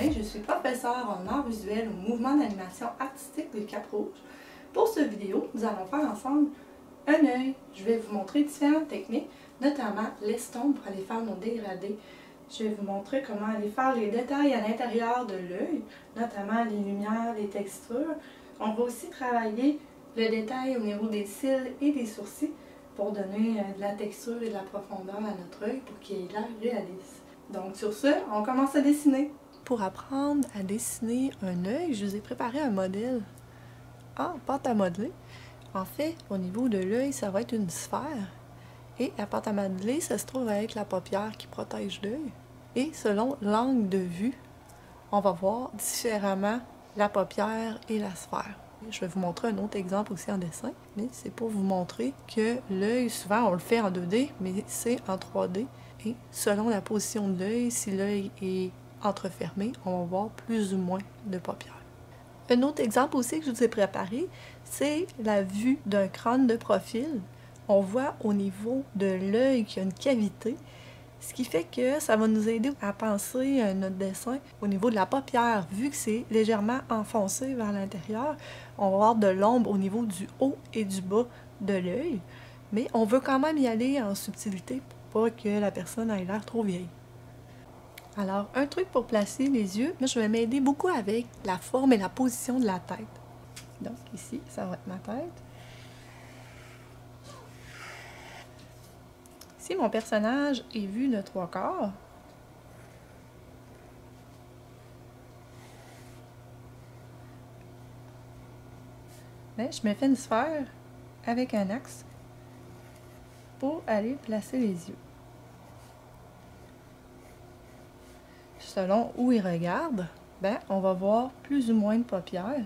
Morin, je suis professeure en arts visuels au mouvement d'animation artistique de Cap-Rouge. Pour cette vidéo, nous allons faire ensemble un œil. Je vais vous montrer différentes techniques, notamment l'estompe pour aller faire nos dégradés. Je vais vous montrer comment aller faire les détails à l'intérieur de l'œil, notamment les lumières, les textures. On va aussi travailler le détail au niveau des cils et des sourcils pour donner de la texture et de la profondeur à notre œil pour qu'il ait l'air réaliste. Donc sur ce, on commence à dessiner. Pour apprendre à dessiner un œil, je vous ai préparé un modèle en pâte à modeler. En fait, au niveau de l'œil, ça va être une sphère. Et la pâte à modeler, ça se trouve à être la paupière qui protège l'œil. Et selon l'angle de vue, on va voir différemment la paupière et la sphère. Je vais vous montrer un autre exemple aussi en dessin, mais c'est pour vous montrer que l'œil, souvent on le fait en 2D, mais c'est en 3D. Et selon la position de l'œil, si l'œil est entrefermé, on va voir plus ou moins de paupières. Un autre exemple aussi que je vous ai préparé, c'est la vue d'un crâne de profil. On voit au niveau de l'œil qu'il y a une cavité, ce qui fait que ça va nous aider à penser notre dessin au niveau de la paupière. Vu que c'est légèrement enfoncé vers l'intérieur, on va avoir de l'ombre au niveau du haut et du bas de l'œil, mais on veut quand même y aller en subtilité pour pas que la personne ait l'air trop vieille. Alors, un truc pour placer les yeux, moi je vais m'aider beaucoup avec la forme et la position de la tête. Donc ici, ça va être ma tête. Si mon personnage est vu de 3/4, je me fais une sphère avec un axe pour aller placer les yeux. Selon où il regarde, on va voir plus ou moins de paupières.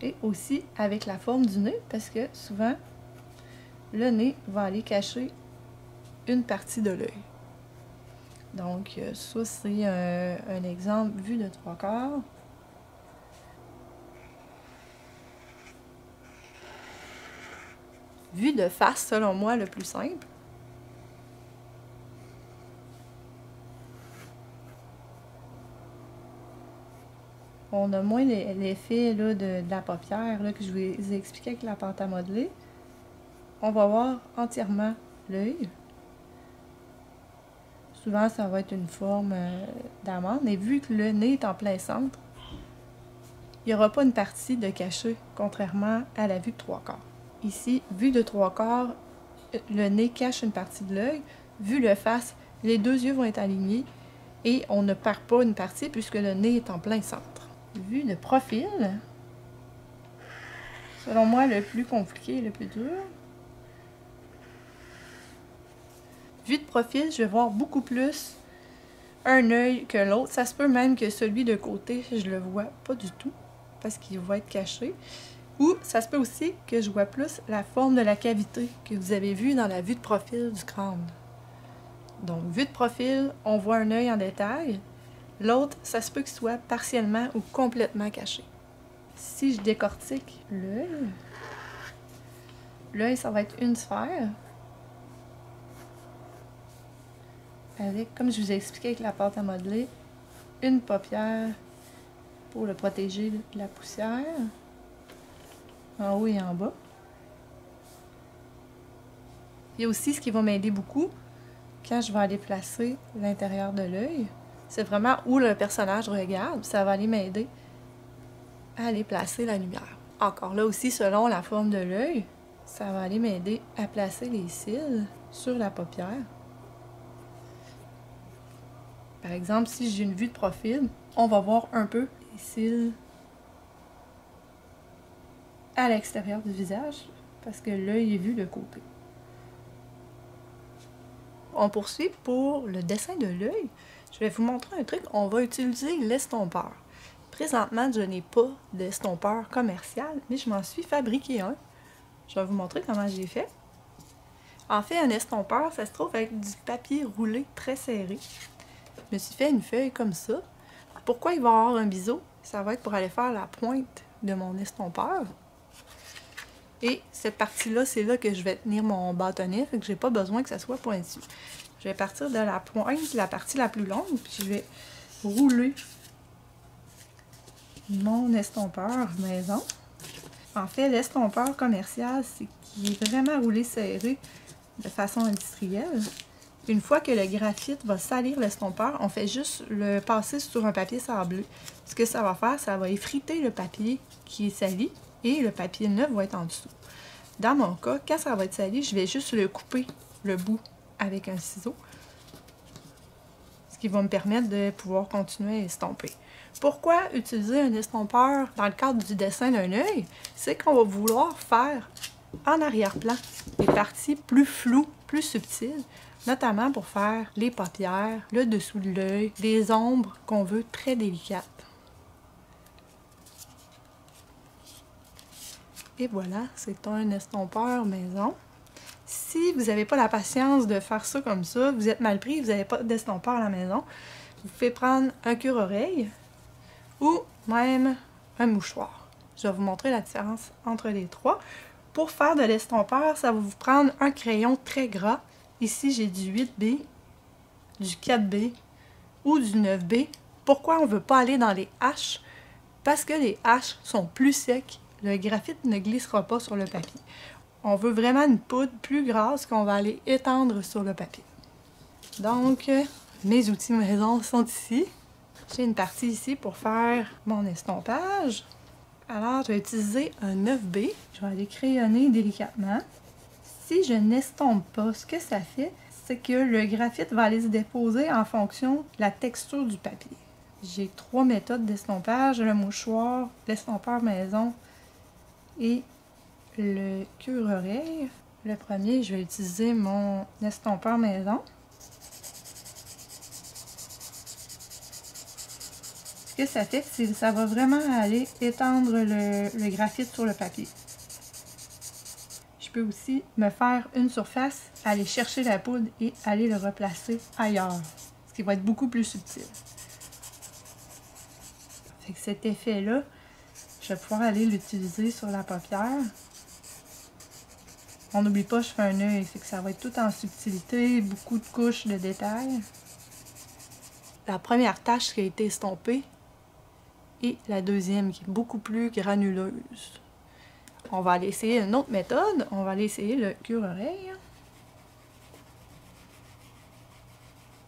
Et aussi avec la forme du nez, parce que souvent, le nez va aller cacher une partie de l'œil. Donc, ça, c'est un exemple vu de 3/4. Vue de face, selon moi, le plus simple. On a moins l'effet de la paupière là, que je vous ai expliqué avec la pâte à modeler. On va voir entièrement l'œil. Souvent, ça va être une forme d'amande. Et vu que le nez est en plein centre, il n'y aura pas une partie de cachée, contrairement à la vue de 3/4. Ici, vue de 3/4, le nez cache une partie de l'œil. Vue de face, les deux yeux vont être alignés et on ne perd pas une partie puisque le nez est en plein centre. Vue de profil, selon moi, le plus compliqué et le plus dur. Vue de profil, je vais voir beaucoup plus un œil que l'autre. Ça se peut même que celui de côté, je le vois pas du tout parce qu'il va être caché. Ou ça se peut aussi que je vois plus la forme de la cavité que vous avez vue dans la vue de profil du crâne. Donc, vue de profil, on voit un œil en détail. L'autre, ça se peut qu'il soit partiellement ou complètement caché. Si je décortique l'œil, ça va être une sphère. Avec, comme je vous ai expliqué avec la pâte à modeler, une paupière pour le protéger de la poussière, en haut et en bas. Il y a aussi ce qui va m'aider beaucoup quand je vais aller placer l'intérieur de l'œil. C'est vraiment où le personnage regarde, ça va aller m'aider à aller placer la lumière. Encore là aussi, selon la forme de l'œil, ça va aller m'aider à placer les cils sur la paupière. Par exemple, si j'ai une vue de profil, on va voir un peu les cils à l'extérieur du visage, parce que l'œil est vu de côté. On poursuit pour le dessin de l'œil. Je vais vous montrer un truc. On va utiliser l'estompeur. Présentement, je n'ai pas d'estompeur commercial, mais je m'en suis fabriqué un. Je vais vous montrer comment j'ai fait. En fait, un estompeur, ça se trouve avec du papier roulé très serré. Je me suis fait une feuille comme ça. Pourquoi il va y avoir un biseau? Ça va être pour aller faire la pointe de mon estompeur. Et cette partie-là, c'est là que je vais tenir mon bâtonnet, fait que j'ai pas besoin que ça soit pointu. Je vais partir de la pointe, la partie la plus longue, puis je vais rouler mon estompeur maison. En fait, l'estompeur commercial, c'est qu'il est vraiment roulé serré de façon industrielle. Une fois que le graphite va salir l'estompeur, on fait juste le passer sur un papier sablé. Ce que ça va faire, ça va effriter le papier qui est sali et le papier neuf va être en dessous. Dans mon cas, quand ça va être sali, je vais juste le couper le bout avec un ciseau, ce qui va me permettre de pouvoir continuer à estomper. Pourquoi utiliser un estompeur dans le cadre du dessin d'un œil? C'est qu'on va vouloir faire en arrière-plan des parties plus floues, plus subtiles, notamment pour faire les paupières, le dessous de l'œil, des ombres qu'on veut très délicates. Et voilà, c'est un estompeur maison. Si vous n'avez pas la patience de faire ça comme ça, vous êtes mal pris, vous n'avez pas d'estompeur à la maison, vous pouvez prendre un cure-oreille ou même un mouchoir. Je vais vous montrer la différence entre les trois. Pour faire de l'estompeur, ça va vous prendre un crayon très gras. Ici, j'ai du 8B, du 4B ou du 9B. Pourquoi on ne veut pas aller dans les H? Parce que les H sont plus secs. Le graphite ne glissera pas sur le papier. On veut vraiment une poudre plus grasse qu'on va aller étendre sur le papier. Donc, mes outils maison sont ici. J'ai une partie ici pour faire mon estompage. Alors, je vais utiliser un 9B. Je vais aller crayonner délicatement. Si je n'estompe pas, ce que ça fait, c'est que le graphite va aller se déposer en fonction de la texture du papier. J'ai 3 méthodes d'estompage, le mouchoir, l'estompeur maison et le cure-oreille. Le premier, je vais utiliser mon estompeur maison. Ce que ça fait, c'est que ça va vraiment aller étendre le graphite sur le papier. Je peux aussi me faire une surface, aller chercher la poudre et aller le replacer ailleurs, ce qui va être beaucoup plus subtil. Fait que cet effet-là, je vais pouvoir aller l'utiliser sur la paupière. On n'oublie pas, je fais un œil, c'est que ça va être tout en subtilité, beaucoup de couches de détails. La première tache qui a été estompée et la deuxième qui est beaucoup plus granuleuse. On va aller essayer une autre méthode. On va aller essayer le cure-oreille.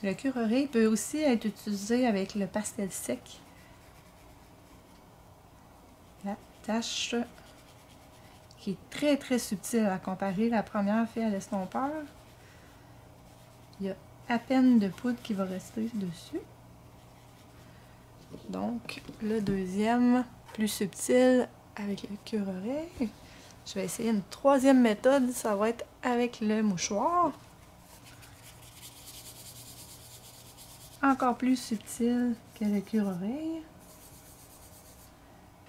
Le cure-oreille peut aussi être utilisé avec le pastel sec. La tache qui est très subtile à comparer. La première fait à l'estompeur. Il y a à peine de poudre qui va rester dessus. Donc, le deuxième, plus subtil avec le cure-oreille. Je vais essayer une troisième méthode, ça va être avec le mouchoir. Encore plus subtil que le cure-oreille.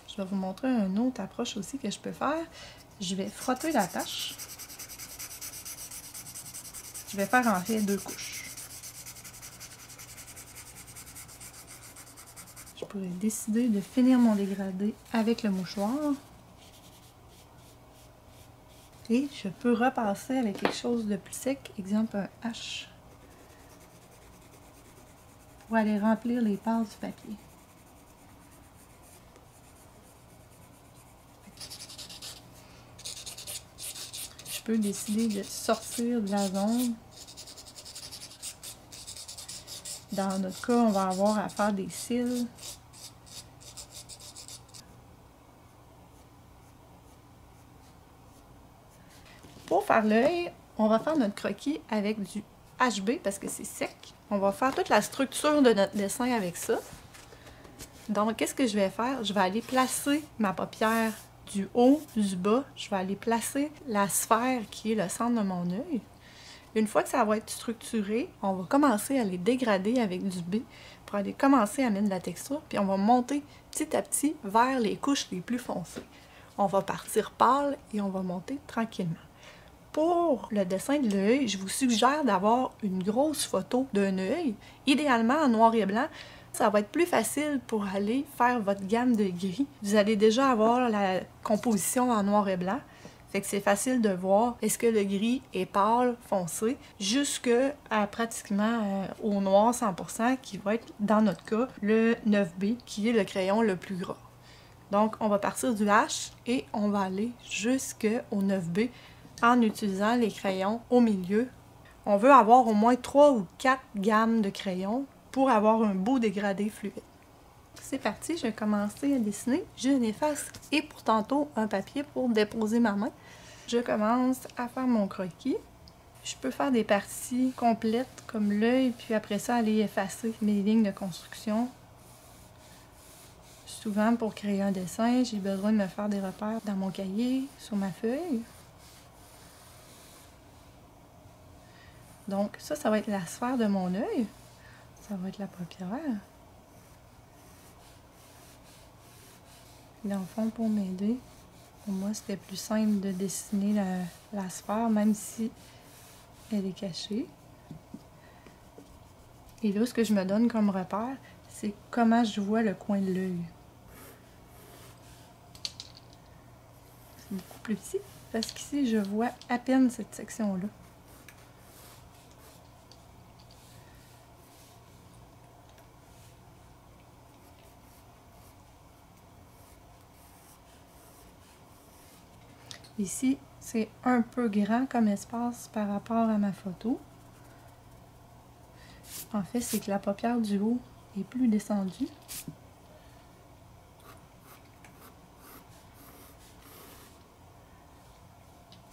Je vais vous montrer une autre approche aussi que je peux faire. Je vais frotter la tache. Je vais faire en fait 2 couches. Je pourrais décider de finir mon dégradé avec le mouchoir. Et je peux repasser avec quelque chose de plus sec, exemple un H, pour aller remplir les passes du papier. Je peux décider de sortir de la zone. Dans notre cas, on va avoir à faire des cils. Pour faire l'œil, on va faire notre croquis avec du HB parce que c'est sec. On va faire toute la structure de notre dessin avec ça. Donc, qu'est-ce que je vais faire? Je vais aller placer ma paupière du haut, du bas. Je vais aller placer la sphère qui est le centre de mon œil. Une fois que ça va être structuré, on va commencer à les dégrader avec du B pour aller commencer à mettre de la texture. Puis on va monter petit à petit vers les couches les plus foncées. On va partir pâle et on va monter tranquillement. Pour le dessin de l'œil, je vous suggère d'avoir une grosse photo d'un œil, idéalement en noir et blanc. Ça va être plus facile pour aller faire votre gamme de gris. Vous allez déjà avoir la composition en noir et blanc. Fait que c'est facile de voir est-ce que le gris est pâle, foncé, jusqu'à pratiquement au noir 100%, qui va être, dans notre cas, le 9B, qui est le crayon le plus gras. Donc, on va partir du H et on va aller jusqu'au 9B en utilisant les crayons au milieu. On veut avoir au moins 3 ou 4 gammes de crayons pour avoir un beau dégradé fluide. C'est parti, je vais commencer à dessiner. J'ai une efface et pour tantôt un papier pour déposer ma main. Je commence à faire mon croquis. Je peux faire des parties complètes comme l'œil, puis après ça aller effacer mes lignes de construction. Souvent pour créer un dessin, j'ai besoin de me faire des repères dans mon cahier, sur ma feuille. Donc ça va être la sphère de mon œil. Ça va être la paupière. Dans le fond, pour m'aider, pour moi, c'était plus simple de dessiner la sphère, même si elle est cachée. Et là, ce que je me donne comme repère, c'est comment je vois le coin de l'œil. C'est beaucoup plus petit, parce qu'ici, je vois à peine cette section-là. Ici, c'est un peu grand comme espace par rapport à ma photo. En fait, c'est que la paupière du haut est plus descendue.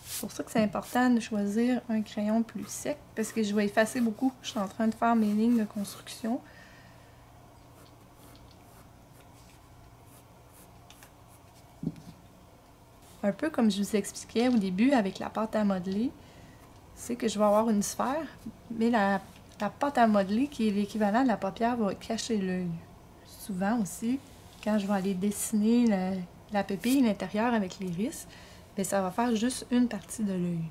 C'est pour ça que c'est important de choisir un crayon plus sec, parce que je vais effacer beaucoup. Je suis en train de faire mes lignes de construction. Un peu comme je vous expliquais au début avec la pâte à modeler, c'est que je vais avoir une sphère, mais la pâte à modeler, qui est l'équivalent de la paupière, va cacher l'œil. Souvent aussi, quand je vais aller dessiner la pupille, l'intérieur avec l'iris, bien, ça va faire juste une partie de l'œil.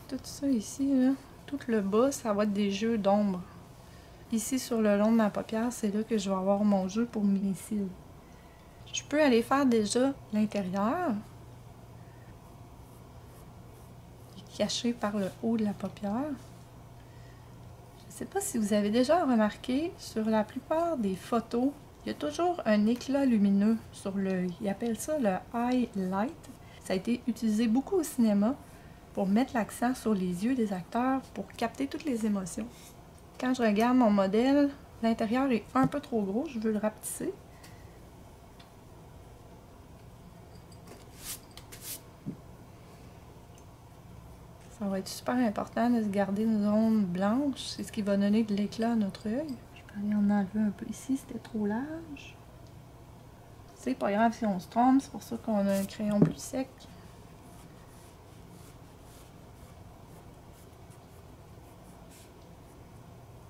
Tout ça ici, là, tout le bas, ça va être des jeux d'ombre. Ici, sur le long de ma paupière, c'est là que je vais avoir mon jeu pour mes cils. Je peux aller faire déjà l'intérieur, caché par le haut de la paupière. Je ne sais pas si vous avez déjà remarqué, sur la plupart des photos, il y a toujours un éclat lumineux sur l'œil. Ils appellent ça le highlight. Ça a été utilisé beaucoup au cinéma pour mettre l'accent sur les yeux des acteurs pour capter toutes les émotions. Quand je regarde mon modèle, l'intérieur est un peu trop gros, je veux le rapetisser. Ça va être super important de se garder une zone blanche, c'est ce qui va donner de l'éclat à notre œil. Je peux aller en enlever un peu ici, c'était trop large. C'est pas grave si on se trompe, c'est pour ça qu'on a un crayon plus sec.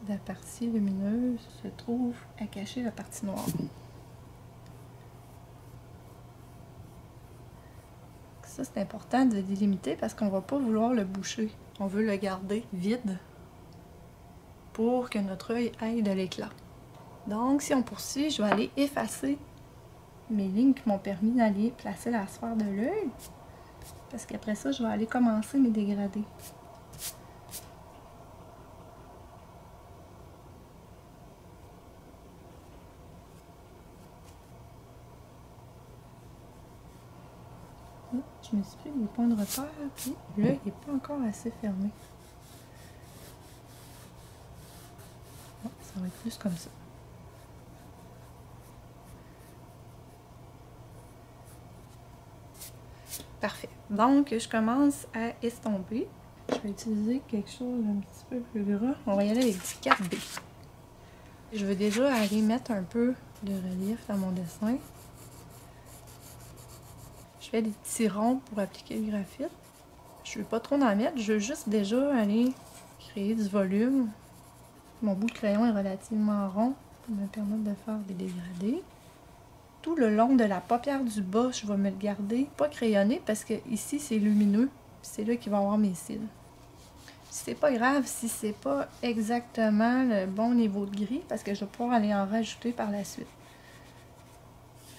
La partie lumineuse se trouve à cacher la partie noire. Ça, c'est important de délimiter parce qu'on ne va pas vouloir le boucher. On veut le garder vide pour que notre œil ait de l'éclat. Donc, si on poursuit, je vais aller effacer mes lignes qui m'ont permis d'aller placer la sphère de l'œil. Parce qu'après ça, je vais aller commencer mes dégradés. Je me suis pris des points de repère, puis l'œil n'est pas encore assez fermé. Bon, ça va être plus comme ça. Parfait. Donc, je commence à estomper. Je vais utiliser quelque chose d'un petit peu plus gras. On va y aller avec du 4B. Je veux déjà aller mettre un peu de relief dans mon dessin. Je fais des petits ronds pour appliquer le graphite. Je ne veux pas trop en mettre, je veux juste déjà aller créer du volume. Mon bout de crayon est relativement rond pour me permettre de faire des dégradés. Tout le long de la paupière du bas, je vais me le garder pas crayonné parce que ici c'est lumineux. C'est là qu'il va y avoir mes cils. C'est pas grave si c'est pas exactement le bon niveau de gris parce que je vais pouvoir aller en rajouter par la suite.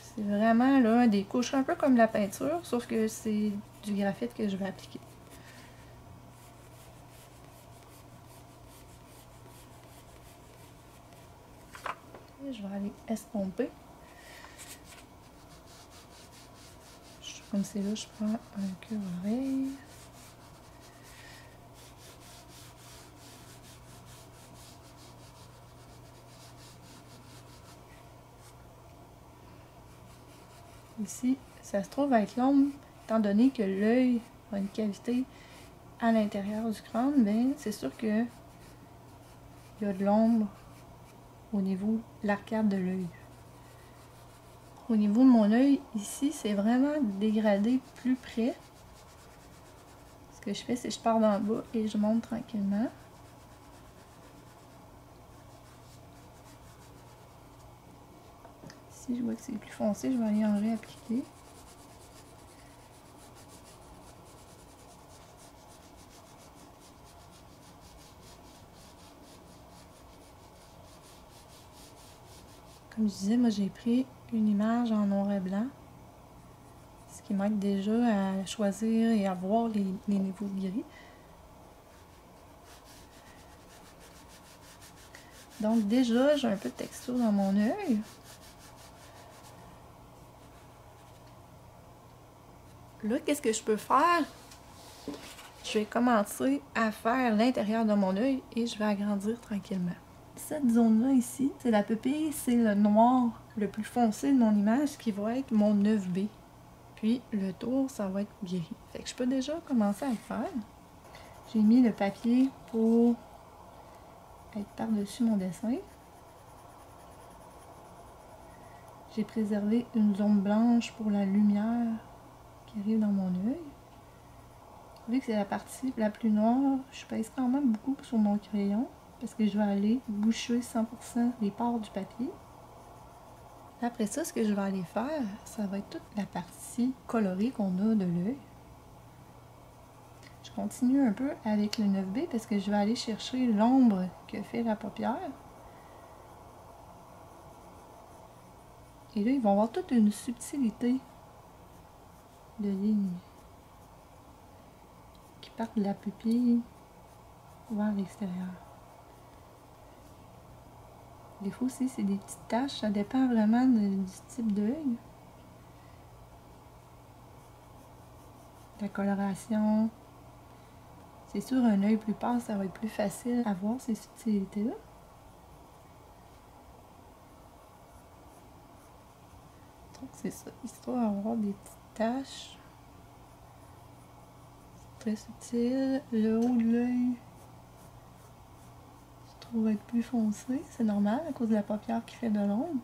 C'est vraiment là des couches un peu comme la peinture, sauf que c'est du graphite que je vais appliquer. Et je vais aller estomper. Comme c'est là, je prends un cure-oreille. Ici, ça se trouve être l'ombre, étant donné que l'œil a une cavité à l'intérieur du crâne, bien, c'est sûr que il y a de l'ombre au niveau de l'arcade de l'œil. Au niveau de mon œil, ici, c'est vraiment dégradé plus près. Ce que je fais, c'est que je pars d'en bas et je monte tranquillement. Si je vois que c'est plus foncé, je vais aller en réappliquer. Comme je disais, moi j'ai pris une image en noir et blanc. Ce qui m'aide déjà à choisir et à voir les niveaux de gris. Donc déjà, j'ai un peu de texture dans mon œil. Là, qu'est-ce que je peux faire? Je vais commencer à faire l'intérieur de mon œil et je vais agrandir tranquillement. Cette zone-là ici, c'est la pupille, c'est le noir le plus foncé de mon image qui va être mon 9B. Puis le tour, ça va être gris. Fait que je peux déjà commencer à le faire. J'ai mis le papier pour être par-dessus mon dessin. J'ai préservé une zone blanche pour la lumière qui arrive dans mon œil. Vu que c'est la partie la plus noire, je pèse quand même beaucoup sur mon crayon parce que je vais aller boucher 100% les pores du papier. Après ça, ce que je vais aller faire, ça va être toute la partie colorée qu'on a de l'œil. Je continue un peu avec le 9B parce que je vais aller chercher l'ombre que fait la paupière. Et là, ils vont avoir toute une subtilité de lignes qui partent de la pupille vers l'extérieur. Des fois aussi, c'est des petites taches, ça dépend vraiment du type d'œil. La coloration. C'est sûr, un œil plus pâle, ça va être plus facile à voir ces subtilités-là. Donc c'est ça, histoire d'avoir des petites taches. Très subtil. Le haut de l'œil se trouve être plus foncé, c'est normal à cause de la paupière qui fait de l'ombre.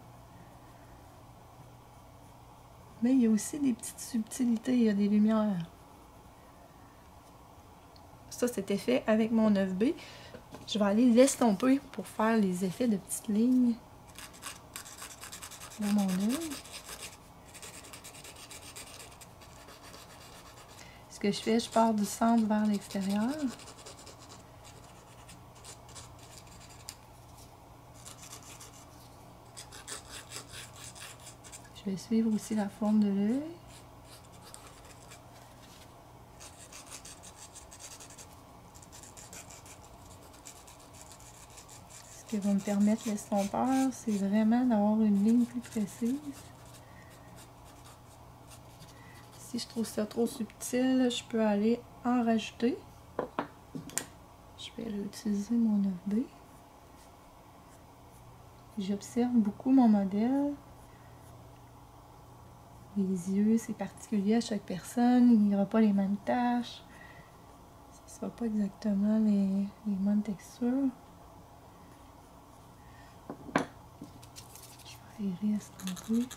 Mais il y a aussi des petites subtilités, il y a des lumières. Ça, c'était fait avec mon 9B. Je vais aller l'estomper pour faire les effets de petites lignes dans mon œil. Ce que je fais, je pars du centre vers l'extérieur. Je vais suivre aussi la forme de l'œil. Ce qui va me permettre l'estompeur, c'est vraiment d'avoir une ligne plus précise. Si je trouve ça trop subtil, je peux aller en rajouter. Je vais réutiliser mon 9B. J'observe beaucoup mon modèle. Les yeux, c'est particulier à chaque personne. Il n'y aura pas les mêmes taches. Ce ne sera pas exactement les mêmes textures. Je vais aller estomper.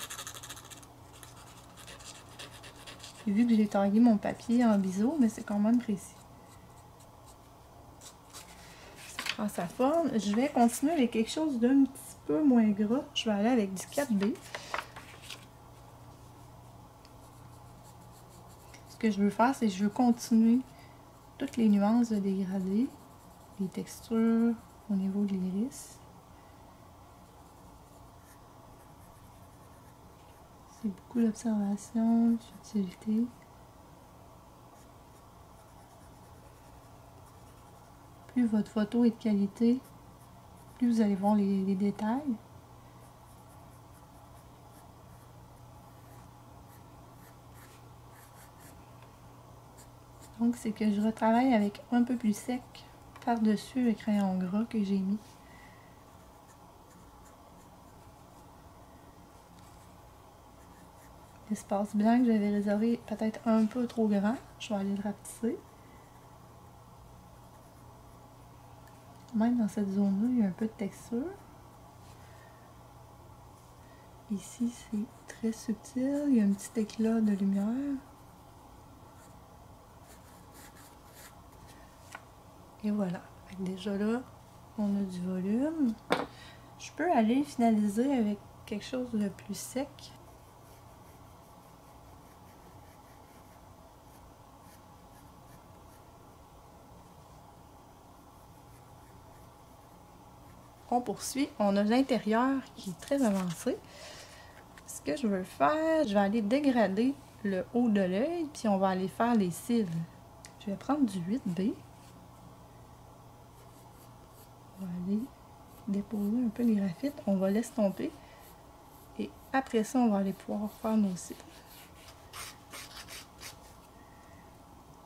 J'ai vu que j'ai taillé mon papier en biseau, mais c'est quand même précis. Ça prend sa forme. Je vais continuer avec quelque chose d'un petit peu moins gras. Je vais aller avec du 4B. Ce que je veux faire, c'est que je veux continuer toutes les nuances de dégradé. les textures au niveau de l'iris. C'est beaucoup d'observation, de subtilité. Plus votre photo est de qualité, plus vous allez voir les détails. Donc, c'est que je retravaille avec un peu plus sec par-dessus le crayon gras que j'ai mis. L'espace blanc que j'avais réservé peut-être un peu trop grand, je vais aller le rapetisser. Même dans cette zone-là, il y a un peu de texture. Ici, c'est très subtil, il y a un petit éclat de lumière. Et voilà, déjà là, on a du volume. Je peux aller finaliser avec quelque chose de plus sec. On poursuit, on a l'intérieur qui est très avancé. Ce que je veux faire, je vais aller dégrader le haut de l'œil, puis on va aller faire les cils. Je vais prendre du 8B. On va aller déposer un peu les graphites, on va l'estomper. Et après ça, on va aller pouvoir faire nos cils.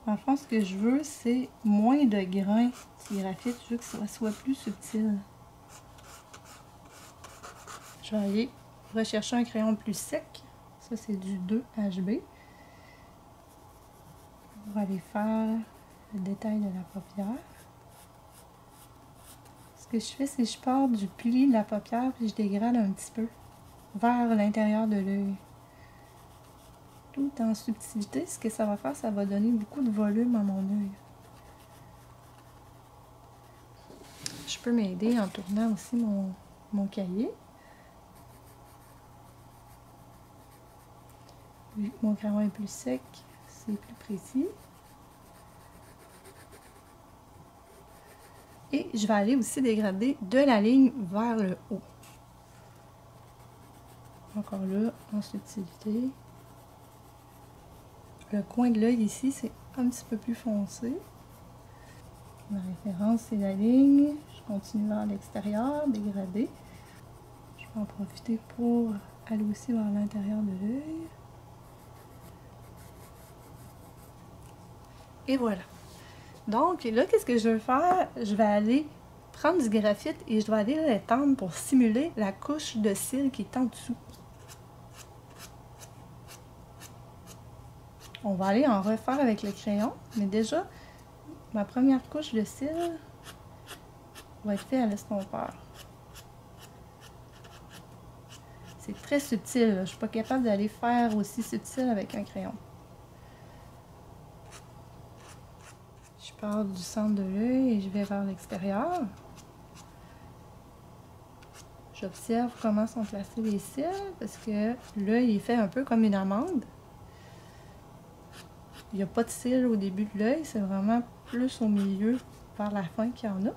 En fond, ce que je veux, c'est moins de grains de graphite, je veux que ça soit plus subtil. Je vais aller rechercher un crayon plus sec. Ça, c'est du 2HB. On va aller faire le détail de la paupière. Ce que je fais, c'est que je pars du pli de la paupière puis je dégrade un petit peu vers l'intérieur de l'œil. Tout en subtilité, ce que ça va faire, ça va donner beaucoup de volume à mon œil. Je peux m'aider en tournant aussi mon cahier. Vu que mon crayon est plus sec, c'est plus précis. Et je vais aller aussi dégrader de la ligne vers le haut. Encore là, en subtilité. Le coin de l'œil ici, c'est un petit peu plus foncé. Ma référence, c'est la ligne. Je continue vers l'extérieur, dégrader. Je vais en profiter pour aller aussi vers l'intérieur de l'œil. Et voilà. Donc là, qu'est-ce que je vais faire? Je vais aller prendre du graphite et je vais aller l'étendre pour simuler la couche de cils qui est en dessous. On va aller en refaire avec le crayon, mais déjà, ma première couche de cils va être faite à l'estompeur. C'est très subtil, là. Je ne suis pas capable d'aller faire aussi subtil avec un crayon. Je pars du centre de l'œil et je vais vers l'extérieur. J'observe comment sont placés les cils parce que l'œil est fait un peu comme une amande. Il n'y a pas de cils au début de l'œil, c'est vraiment plus au milieu vers la fin qu'il y en a.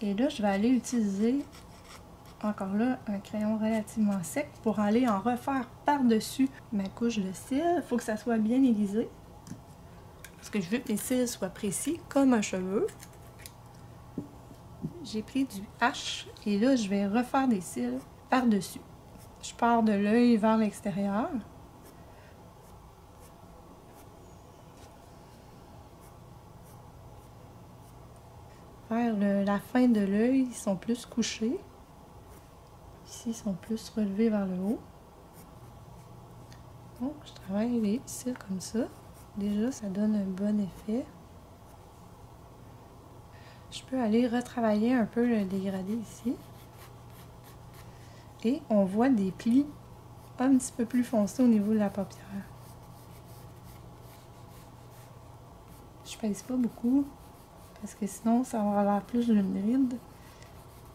Et là, je vais aller utiliser, encore là, un crayon relativement sec pour aller en refaire par-dessus ma couche de cils. Il faut que ça soit bien aiguisé. Parce que je veux que les cils soient précis, comme un cheveu. J'ai pris du H et là, je vais refaire des cils par-dessus. Je pars de l'œil vers l'extérieur. Vers la fin de l'œil, ils sont plus couchés. Ici, ils sont plus relevés vers le haut. Donc, je travaille les cils comme ça. Déjà, ça donne un bon effet. Je peux aller retravailler un peu le dégradé ici. Et on voit des plis un petit peu plus foncés au niveau de la paupière. Je pèse pas beaucoup parce que sinon ça va avoir plus d'une ride.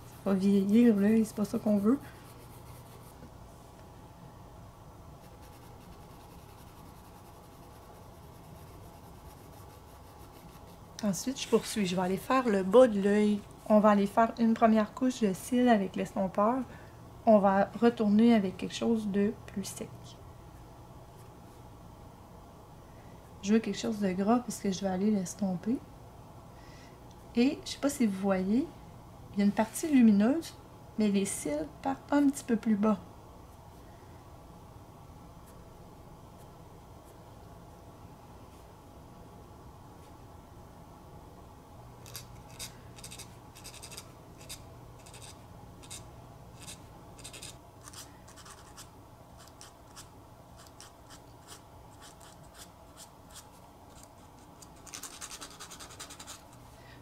Ça va vieillir l'œil, c'est pas ça qu'on veut. Ensuite, je poursuis. Je vais aller faire le bas de l'œil. On va aller faire une première couche de cils avec l'estompeur. On va retourner avec quelque chose de plus sec. Je veux quelque chose de gras puisque je vais aller l'estomper. Et je ne sais pas si vous voyez, il y a une partie lumineuse, mais les cils partent un petit peu plus bas.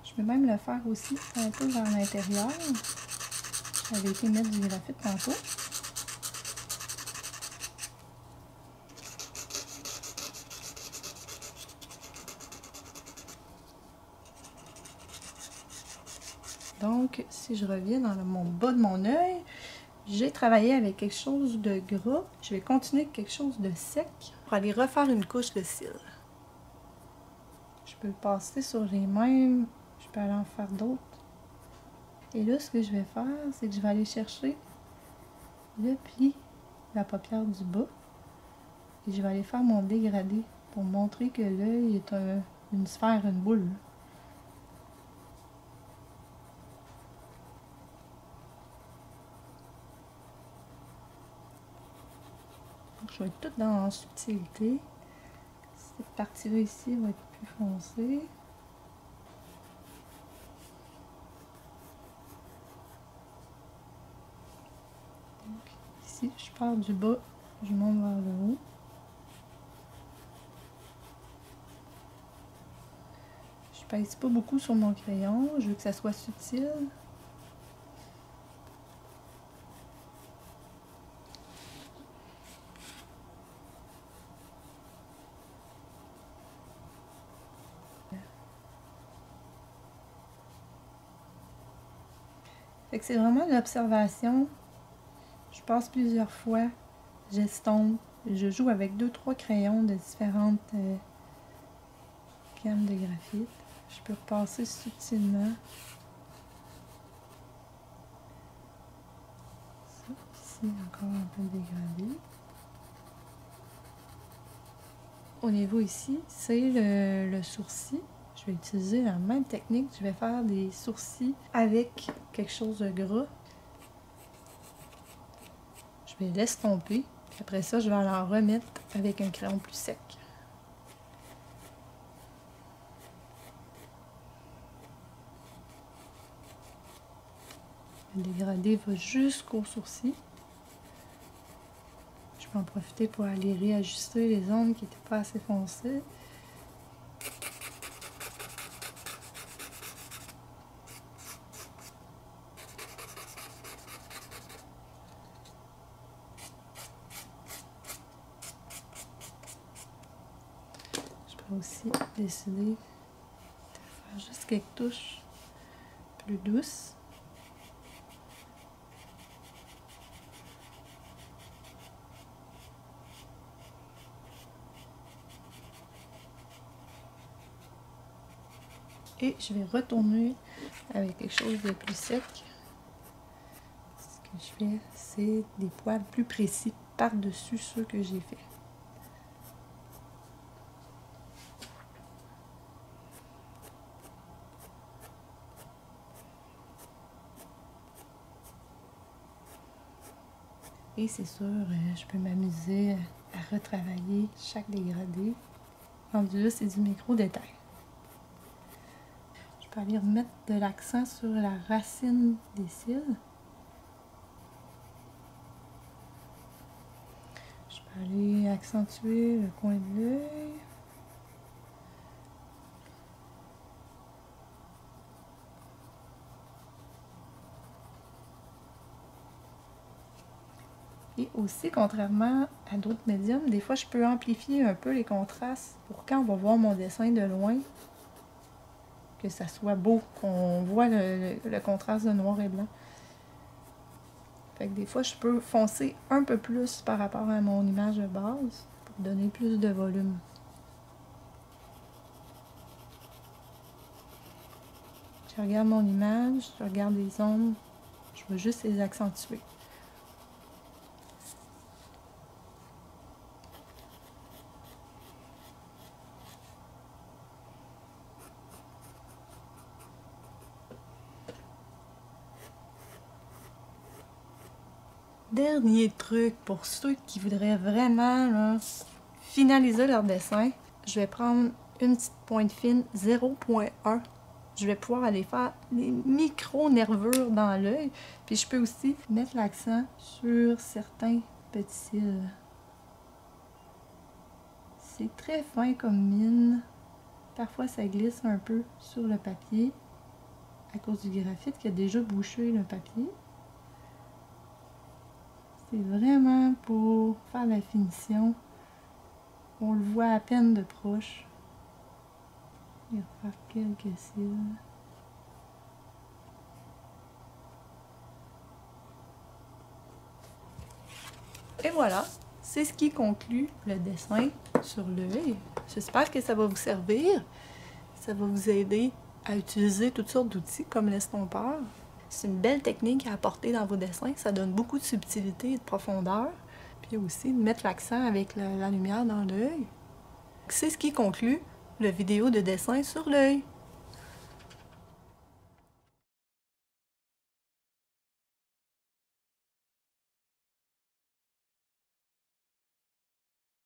Je peux même le faire aussi un peu vers l'intérieur. J'avais été mettre du graphite tantôt. Donc, si je reviens dans mon bas de mon œil, j'ai travaillé avec quelque chose de gras. Je vais continuer avec quelque chose de sec pour aller refaire une couche de cils. Je peux le passer sur les mêmes. Je peux aller en faire d'autres. Et là, ce que je vais faire, c'est que je vais aller chercher le pli de la paupière du bas. Et je vais aller faire mon dégradé pour montrer que l'œil est une sphère, une boule. Donc, je vais être toute dans la subtilité. Cette partie-là ici va être plus foncée. Ici, je pars du bas, je monte vers le haut. Je pèse pas beaucoup sur mon crayon, je veux que ça soit subtil. Fait que c'est vraiment de l'observation. Je passe plusieurs fois, j'estompe, je joue avec 2-3 crayons de différentes gammes de graphite. Je peux repasser subtilement. Ça, ici, encore un peu dégradé. Au niveau ici, c'est le sourcil. Je vais utiliser la même technique. Je vais faire des sourcils avec quelque chose de gras. Je vais l'estomper. Après ça, je vais en remettre avec un crayon plus sec. Le dégradé va jusqu'au sourcil. Je peux en profiter pour aller réajuster les ombres qui n'étaient pas assez foncées. Je peux aussi décider de faire juste quelques touches plus douces. Et je vais retourner avec quelque chose de plus sec. Ce que je fais, c'est des poils plus précis par-dessus ceux que j'ai fait. Et c'est sûr, je peux m'amuser à retravailler chaque dégradé. Rendu là, c'est du micro-détail. Je peux aller remettre de l'accent sur la racine des cils. Je peux aller accentuer le coin de l'œil. Et aussi, contrairement à d'autres médiums, des fois je peux amplifier un peu les contrastes pour quand on va voir mon dessin de loin, que ça soit beau, qu'on voit le contraste de noir et blanc. Fait que des fois je peux foncer un peu plus par rapport à mon image de base pour donner plus de volume. Je regarde mon image, je regarde les ombres, je vais juste les accentuer. Dernier truc pour ceux qui voudraient vraiment là, finaliser leur dessin, je vais prendre une petite pointe fine 0.1. Je vais pouvoir aller faire des micro-nervures dans l'œil. Puis je peux aussi mettre l'accent sur certains petits cils. C'est très fin comme mine. Parfois ça glisse un peu sur le papier à cause du graphite qui a déjà bouché le papier. C'est vraiment pour faire la finition. On le voit à peine de proche. Je vais faire quelques cils. Et voilà, c'est ce qui conclut le dessin sur l'œil. J'espère que ça va vous servir. Ça va vous aider à utiliser toutes sortes d'outils comme l'estompeur. C'est une belle technique à apporter dans vos dessins. Ça donne beaucoup de subtilité et de profondeur. Puis aussi de mettre l'accent avec la lumière dans l'œil. C'est ce qui conclut la vidéo de dessin sur l'œil.